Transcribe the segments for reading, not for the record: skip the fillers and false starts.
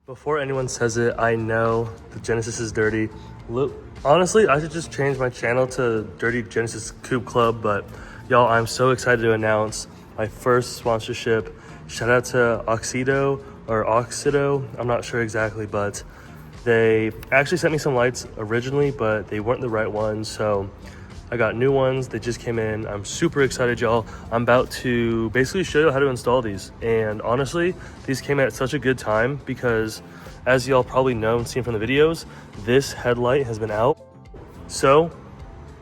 Before anyone says it, I know the Genesis is dirty. Look, honestly, I should just change my channel to Dirty Genesis Coupe Club, but y'all, I'm so excited to announce my first sponsorship. Shout out to Auxito or Auxito, I'm not sure exactly, but they actually sent me some lights originally, but they weren't the right ones, so I got new ones. They just came in. I'm super excited, y'all. I'm about to basically show you how to install these. And honestly, these came at such a good time because, as y'all probably know and seen from the videos, this headlight has been out. So,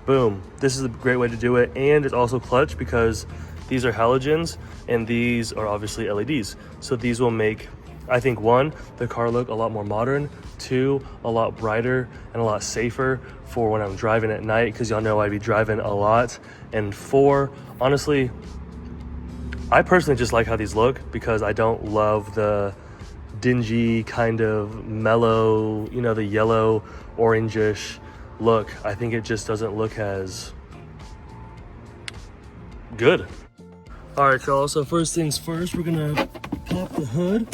boom, this is a great way to do it. And it's also clutch because these are halogens and these are obviously LEDs. So these will make, I think, one, the car look a lot more modern, two, a lot brighter and a lot safer for when I'm driving at night, because y'all know I'd be driving a lot. And four, honestly, I personally just like how these look because I don't love the dingy kind of mellow, you know, the yellow orangish look. I think it just doesn't look as good. All right, y'all, so first things first, we're gonna pop the hood.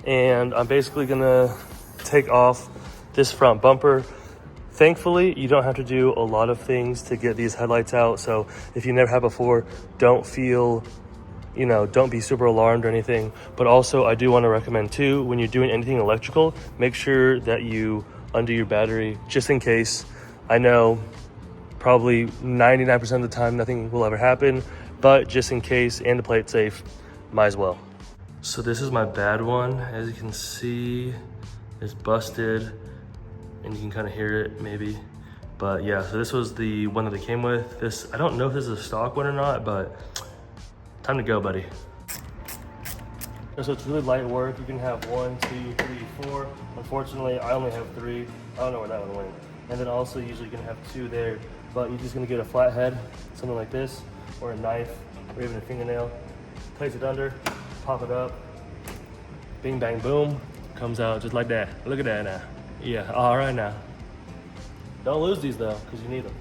And I'm basically gonna take off this front bumper. Thankfully, you don't have to do a lot of things to get these headlights out. So if you never have before, don't feel, you know, don't be super alarmed or anything. But also I do wanna recommend too, when you're doing anything electrical, make sure that you undo your battery just in case. I know probably 99% of the time nothing will ever happen, but just in case and to play it safe, might as well. So this is my bad one. As you can see, it's busted and you can kind of hear it maybe. But yeah, so this was the one that they came with. This, I don't know if this is a stock one or not, but time to go, buddy. So it's really light work. You can have 1, 2, 3, 4. Unfortunately, I only have 3. I don't know where that one went. And then also usually you can have 2 there, but you're just gonna get a flat head, something like this, or a knife, or even a fingernail. Place it under, pop it up, bing bang boom, comes out just like that. Look at that now. Yeah, all right now. Don't lose these though, because you need them.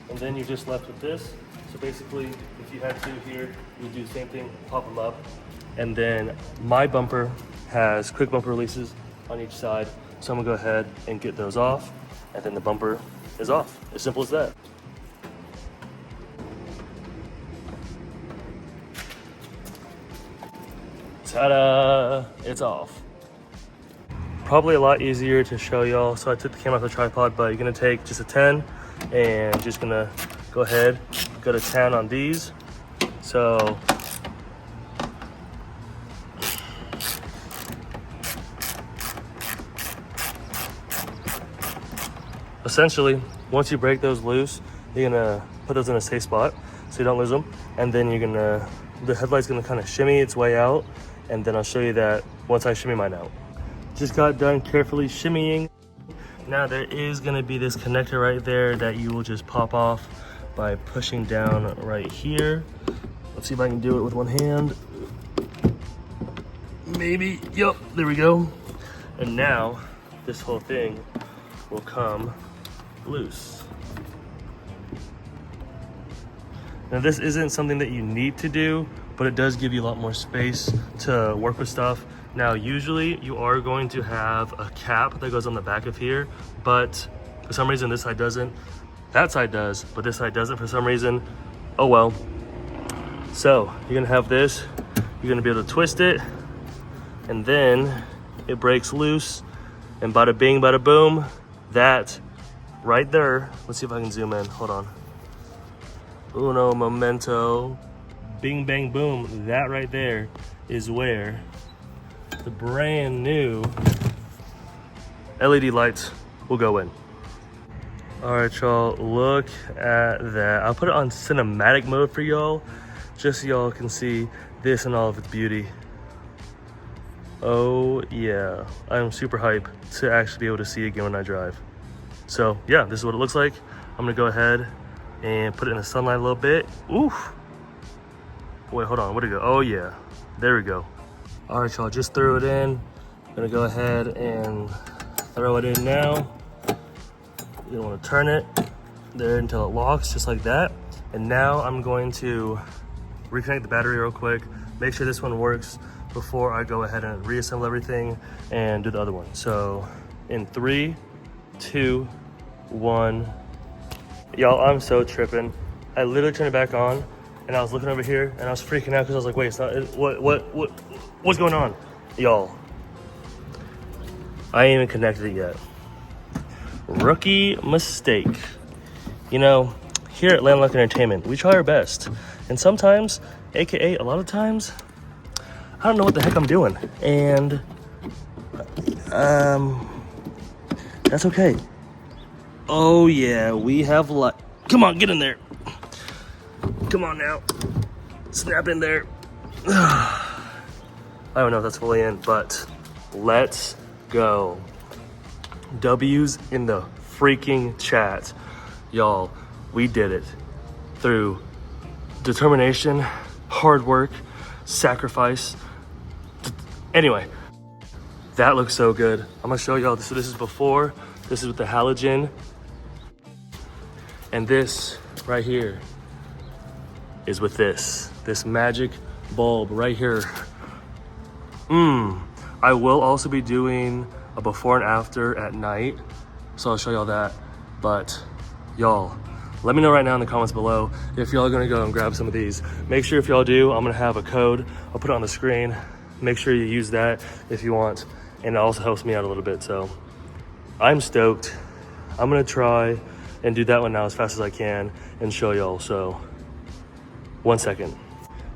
And then you're just left with this. So basically, if you had 2 here, you would do the same thing, pop them up. And then my bumper has quick bumper releases on each side. So I'm gonna go ahead and get those off, and then the bumper is off. As simple as that. Ta-da! It's off. Probably a lot easier to show y'all. So I took the camera off the tripod, but you're gonna take just a 10 and just gonna go ahead, go to 10 on these. So essentially, once you break those loose, you're gonna put those in a safe spot so you don't lose them. And then you're gonna, the headlight's gonna kind of shimmy its way out. And then I'll show you that once I shimmy mine out. Just got done carefully shimmying. Now there is gonna be this connector right there that you will just pop off by pushing down right here. Let's see if I can do it with one hand. Maybe, yep, there we go. And now this whole thing will come loose. Now this isn't something that you need to do, but it does give you a lot more space to work with stuff. Now, usually you are going to have a cap that goes on the back of here, but for some reason this side doesn't. That side does, but this side doesn't for some reason. Oh well. So you're gonna have this, you're gonna be able to twist it, and then it breaks loose, and bada bing, bada boom, that right there. Let's see if I can zoom in, hold on. Uno momento. Bing, bang, boom. That right there is where the brand new LED lights will go in. All right, y'all, look at that. I'll put it on cinematic mode for y'all, just so y'all can see this in all of its beauty. Oh yeah, I'm super hyped to actually be able to see it again when I drive. So yeah, this is what it looks like. I'm gonna go ahead and put it in the sunlight a little bit. Oof. Wait, hold on, where'd it go? Oh yeah, there we go. All right, y'all, just threw it in. I'm gonna go ahead and throw it in now. You don't wanna turn it there until it locks, just like that. And now I'm going to reconnect the battery real quick, make sure this one works before I go ahead and reassemble everything and do the other one. So in 3, 2, 1. Y'all, I'm so tripping. I literally turned it back on and I was looking over here and I was freaking out because I was like, wait, it's not, what's going on? Y'all, I ain't even connected it yet. Rookie mistake. You know, here at Landlocked Entertainment, we try our best. And sometimes, AKA a lot of times, I don't know what the heck I'm doing. And, that's okay. Oh yeah, we have light. Come on, get in there. Come on now. Snap in there. I don't know if that's fully in, but let's go. W's in the freaking chat. Y'all, we did it through determination, hard work, sacrifice. Anyway, that looks so good. I'm gonna show y'all this. So this is before, this is with the halogen. And this right here is with this magic bulb right here. I will also be doing a before and after at night, so I'll show y'all that. But y'all, let me know right now in the comments below if y'all are gonna go and grab some of these. Make sure if y'all do, I'm gonna have a code. I'll put it on the screen. Make sure you use that if you want, and it also helps me out a little bit. So I'm stoked. I'm gonna try and do that one now as fast as I can and show y'all. So 1 second.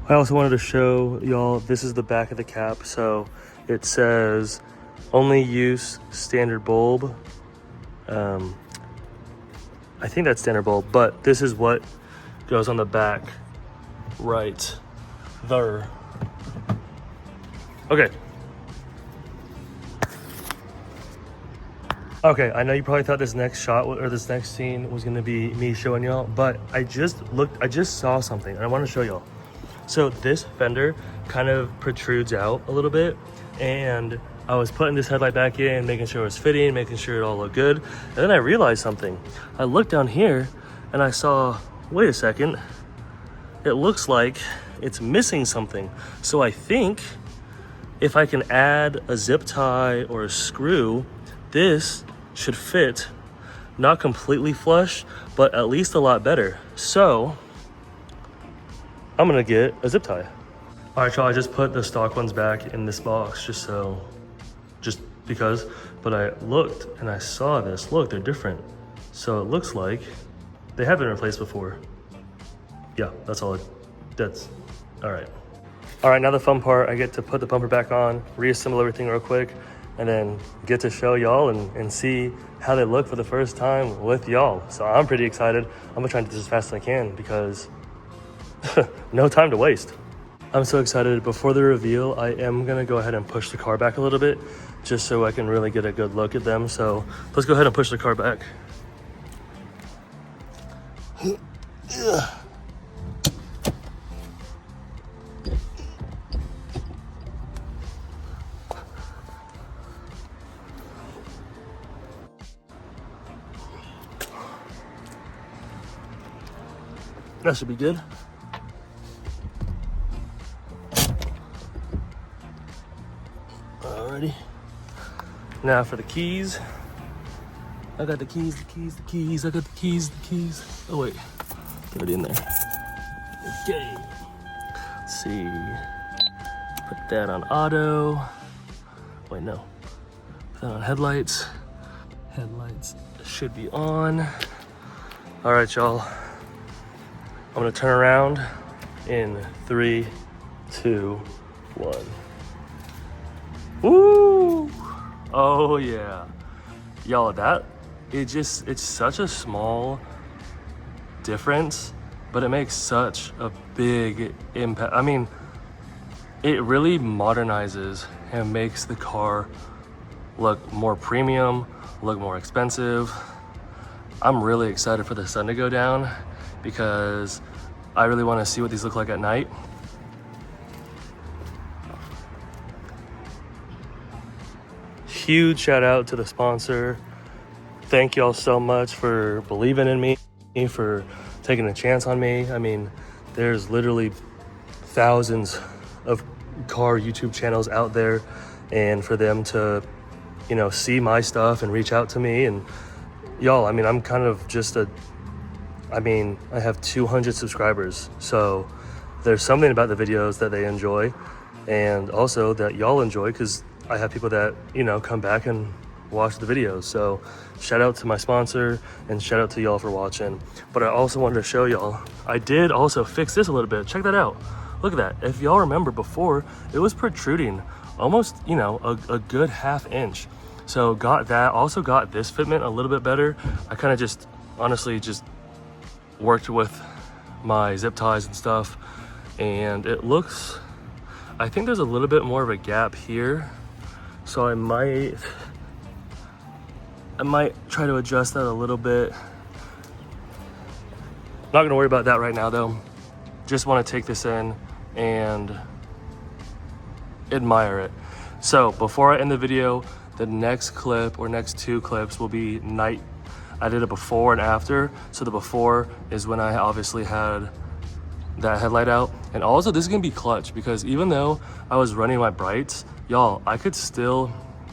I also wanted to show y'all, this is the back of the cap. So it says only use standard bulb. I think that's standard bulb, but this is what goes on the back right there. Okay. Okay, I know you probably thought this next shot or this next scene was gonna be me showing y'all, but I just saw something and I wanna show y'all. So this fender kind of protrudes out a little bit, and I was putting this headlight back in, making sure it was fitting, making sure it all looked good. And then I realized something. I looked down here and I saw, wait a second, it looks like it's missing something. So I think if I can add a zip tie or a screw, this should fit, not completely flush, but at least a lot better. So I'm gonna get a zip tie. All right, y'all, I just put the stock ones back in this box just because, but I looked and I saw this. Look, they're different. So it looks like they have been replaced before. Yeah, that's all right. All right, now the fun part, I get to put the bumper back on, reassemble everything real quick, and then get to show y'all and see how they look for the first time with y'all. So I'm pretty excited. I'm gonna try to do this as fast as I can because no time to waste. I'm so excited. Before the reveal, I am gonna go ahead and push the car back a little bit just so I can really get a good look at them. So let's go ahead and push the car back. That should be good. Alrighty. Now for the keys. I got the keys. I got the keys. Oh wait, they're already in there. Okay. Let's see. Put that on auto. Wait, no. Put that on headlights. Headlights should be on. All right, y'all. I'm gonna turn around in 3, 2, 1. Woo! Oh yeah. Y'all, it's such a small difference, but it makes such a big impact. I mean, it really modernizes and makes the car look more premium, look more expensive. I'm really excited for the sun to go down because I really want to see what these look like at night. Huge shout out to the sponsor. Thank y'all so much for believing in me, for taking a chance on me. I mean, there's literally thousands of car YouTube channels out there, and for them to, you know, see my stuff and reach out to me. And y'all, I mean, I'm kind of just I have 200 subscribers, so there's something about the videos that they enjoy, and also that y'all enjoy, because I have people that, you know, come back and watch the videos. So shout out to my sponsor and shout out to y'all for watching. But I also wanted to show y'all, I did also fix this a little bit. Check that out. Look at that. If y'all remember before, it was protruding almost, you know, a good ½ inch. So got that, also got this fitment a little bit better. I kind of just honestly just worked with my zip ties and stuff, and it looks, I think there's a little bit more of a gap here, so I might try to adjust that a little bit. Not gonna worry about that right now though. Just want to take this in and admire it. So before I end the video, the next clip or next 2 clips will be night. I did a before and after. So the before is when I obviously had that headlight out. And also this is gonna be clutch, because even though I was running my brights, y'all, I could still,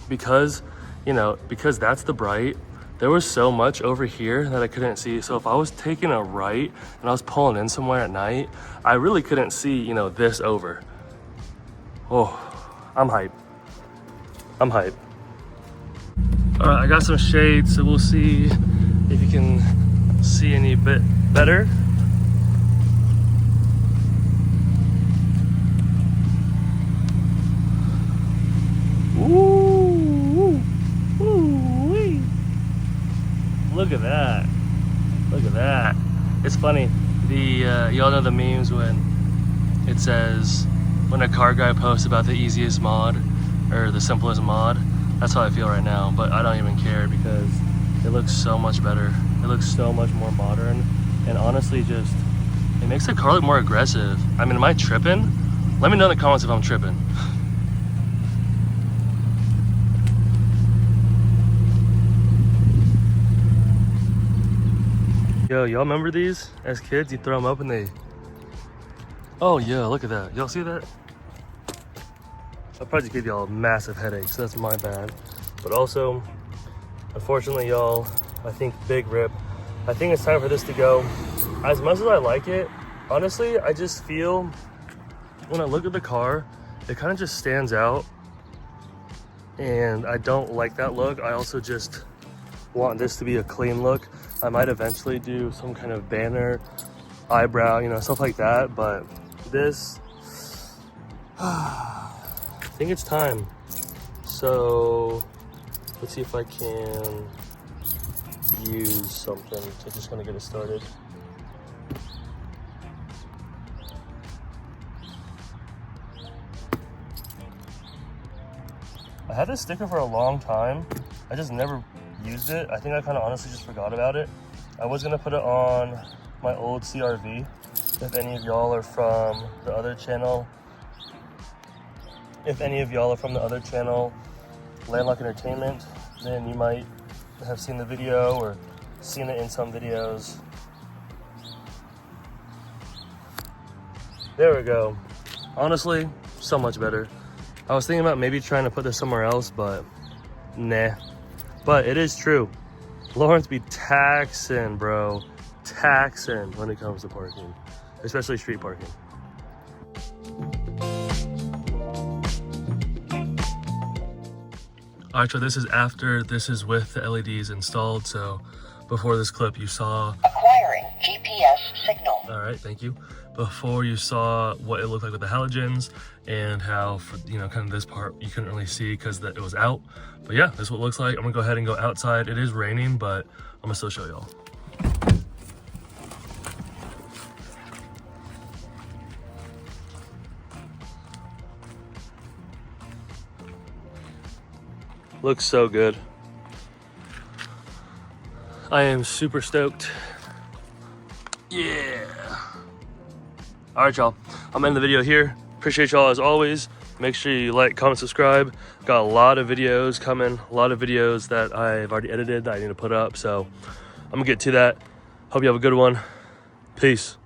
because, you know, because that's the bright, there was so much over here that I couldn't see. So if I was taking a right and I was pulling in somewhere at night, I really couldn't see, you know, this over. Oh, I'm hyped. I'm hyped. All right, I got some shades, so we'll see if you can see any bit better. Ooh, ooh, look at that. Look at that. It's funny, y'all know the memes when it says, when a car guy posts about the easiest mod or the simplest mod, that's how I feel right now. But I don't even care, because it looks so much better. It looks so much more modern, and honestly just, it makes the car look more aggressive. I mean, am I tripping? Let me know in the comments if I'm tripping. Yo, y'all remember these as kids? You throw them up and they, oh yeah, look at that. Y'all see that? I'll probably just give y'all a massive headache, so that's my bad. But also, unfortunately, y'all, I think big rip. I think it's time for this to go. As much as I like it, honestly, I just feel, when I look at the car, it kind of just stands out, and I don't like that look. I also just want this to be a clean look. I might eventually do some kind of banner, eyebrow, you know, stuff like that, but this, I think it's time. So let's see if I can use something to just kind of get it started. I had this sticker for a long time. I just never used it. I think I kind of honestly just forgot about it. I was gonna put it on my old CRV. If any of y'all are from the other channel, Landlocked Entertainment, then you might have seen the video or seen it in some videos. There we go. Honestly, so much better. I was thinking about maybe trying to put this somewhere else, but nah. But it is true. Lawrence be taxing, bro. Taxing when it comes to parking, especially street parking. All right, so this is after, this is with the LEDs installed. So before this clip, you saw acquiring GPS signal. All right, thank you. Before you saw what it looked like with the halogens, and how, for, you know, kind of this part you couldn't really see because it was out. But yeah, this is what it looks like. I'm gonna go ahead and go outside. It is raining, but I'm gonna still show y'all. Looks so good. I am super stoked. Yeah. All right, y'all. I'm ending the video here. Appreciate y'all as always. Make sure you like, comment, subscribe. Got a lot of videos coming. A lot of videos that I've already edited that I need to put up. So I'm gonna get to that. Hope you have a good one. Peace.